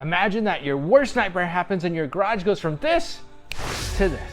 Imagine that your worst nightmare happens and your garage goes from this to this.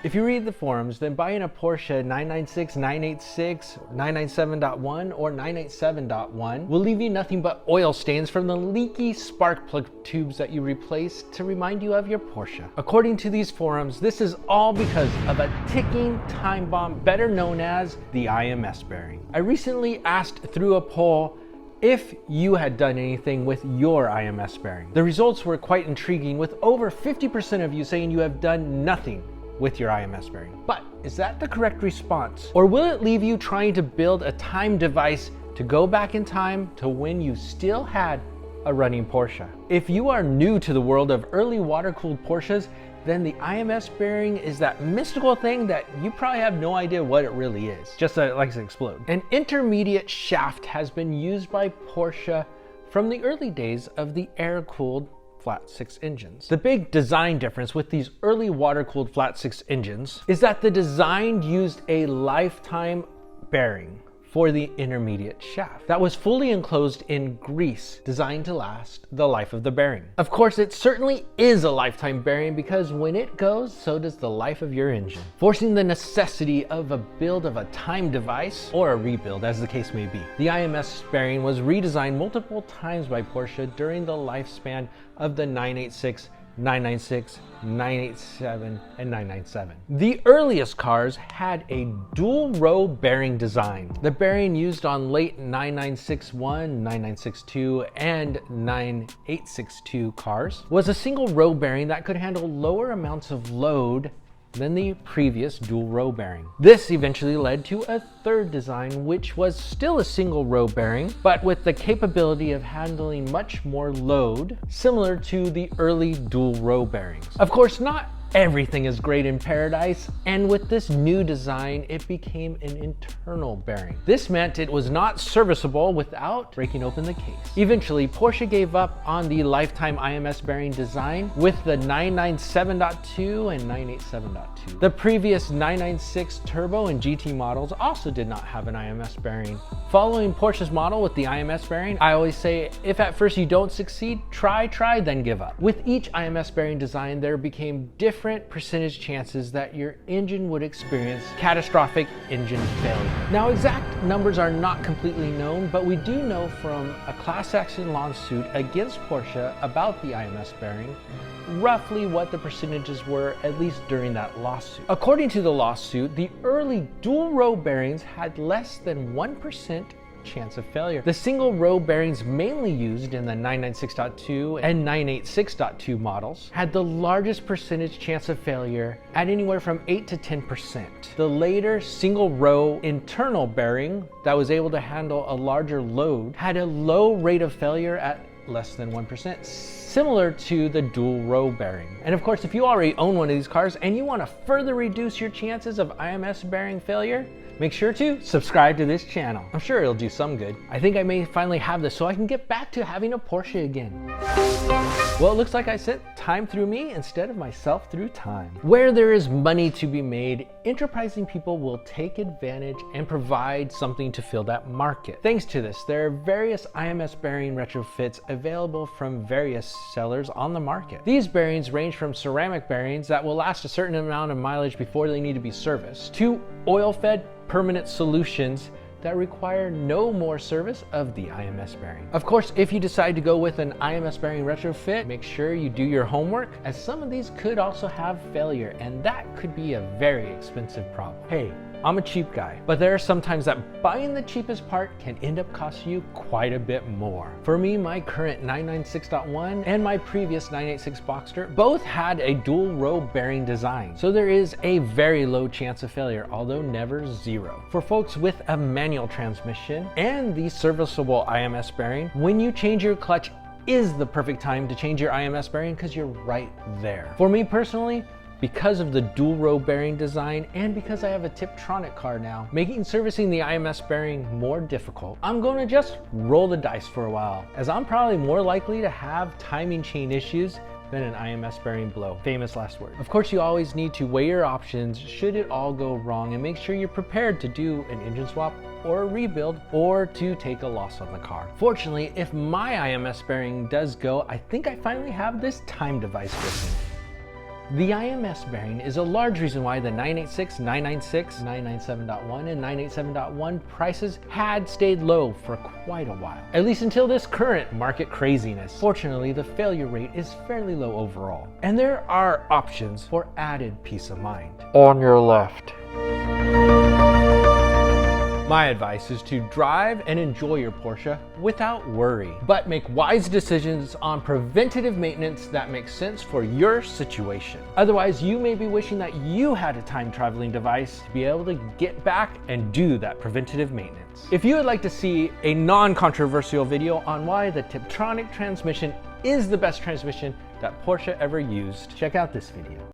If you read the forums, then buying a Porsche 996, 986, 997.1 or 987.1 will leave you nothing but oil stains from the leaky spark plug tubes that you replaced to remind you of your Porsche. According to these forums, this is all because of a ticking time bomb better known as the IMS bearing. I recently asked through a poll if you had done anything with your IMS bearing. The results were quite intriguing, with over 50% of you saying you have done nothing with your IMS bearing. But is that the correct response? Or will it leave you trying to build a time device to go back in time to when you still had a running Porsche? If you are new to the world of early water-cooled Porsches, then the IMS bearing is that mystical thing that you probably have no idea what it really is, just that it likes to explode. An intermediate shaft has been used by Porsche from the early days of the air-cooled flat six engines. The big design difference with these early water-cooled flat six engines is that the design used a lifetime bearing for the intermediate shaft that was fully enclosed in grease designed to last the life of the bearing. Of course, it certainly is a lifetime bearing because when it goes, so does the life of your engine, forcing the necessity of a build of a time device or a rebuild, as the case may be. The IMS bearing was redesigned multiple times by Porsche during the lifespan of the 986, 996, 987, and 997. The earliest cars had a dual row bearing design. The bearing used on late 9961, 9962, and 9862 cars was a single row bearing that could handle lower amounts of load than the previous dual row bearing. This eventually led to a third design, which was still a single row bearing, but with the capability of handling much more load, similar to the early dual row bearings. Of course, not everything is great in paradise, and with this new design, it became an internal bearing. This meant it was not serviceable without breaking open the case. Eventually, Porsche gave up on the lifetime IMS bearing design with the 997.2 and 987.2. The previous 996 Turbo and GT models also did not have an IMS bearing. Following Porsche's model with the IMS bearing, I always say, if at first you don't succeed, try, then give up. With each IMS bearing design, there became different percentage chances that your engine would experience catastrophic engine failure. Now, exact numbers are not completely known, but we do know from a class action lawsuit against Porsche about the IMS bearing roughly what the percentages were, at least during that lawsuit. According to the lawsuit, the early dual row bearings had less than 1% chance of failure. The single row bearings mainly used in the 996.2 and 986.2 models had the largest percentage chance of failure at anywhere from 8 to 10%. The later single row internal bearing that was able to handle a larger load had a low rate of failure at less than 1%, similar to the dual row bearing. And of course, if you already own one of these cars and you want to further reduce your chances of IMS bearing failure, make sure to subscribe to this channel. I'm sure it'll do some good. I think I may finally have this so I can get back to having a Porsche again. Well, it looks like I sent time through me instead of myself through time. Where there is money to be made, enterprising people will take advantage and provide something to fill that market. Thanks to this, there are various IMS bearing retrofits available from various sellers on the market. These bearings range from ceramic bearings that will last a certain amount of mileage before they need to be serviced, to oil-fed permanent solutions that require no more service of the IMS bearing. Of course, if you decide to go with an IMS bearing retrofit, make sure you do your homework, as some of these could also have failure, and that could be a very expensive problem. Hey, I'm a cheap guy, but there are some times that buying the cheapest part can end up costing you quite a bit more. For me, my current 996.1 and my previous 986 Boxster both had a dual row bearing design, so there is a very low chance of failure, although never zero. For folks with a manual transmission and the serviceable IMS bearing, when you change your clutch is the perfect time to change your IMS bearing because you're right there. For me personally, because of the dual row bearing design and because I have a Tiptronic car now, making servicing the IMS bearing more difficult, I'm going to just roll the dice for a while, as I'm probably more likely to have timing chain issues than an IMS bearing blow. Famous last word. Of course, you always need to weigh your options should it all go wrong and make sure you're prepared to do an engine swap or a rebuild or to take a loss on the car. Fortunately, if my IMS bearing does go, I think I finally have this time device with me. The IMS bearing is a large reason why the 986, 996, 997.1, and 987.1 prices had stayed low for quite a while, at least until this current market craziness. Fortunately, the failure rate is fairly low overall, and there are options for added peace of mind. On your left. My advice is to drive and enjoy your Porsche without worry, but make wise decisions on preventative maintenance that makes sense for your situation. Otherwise, you may be wishing that you had a time traveling device to be able to get back and do that preventative maintenance. If you would like to see a non-controversial video on why the Tiptronic transmission is the best transmission that Porsche ever used, check out this video.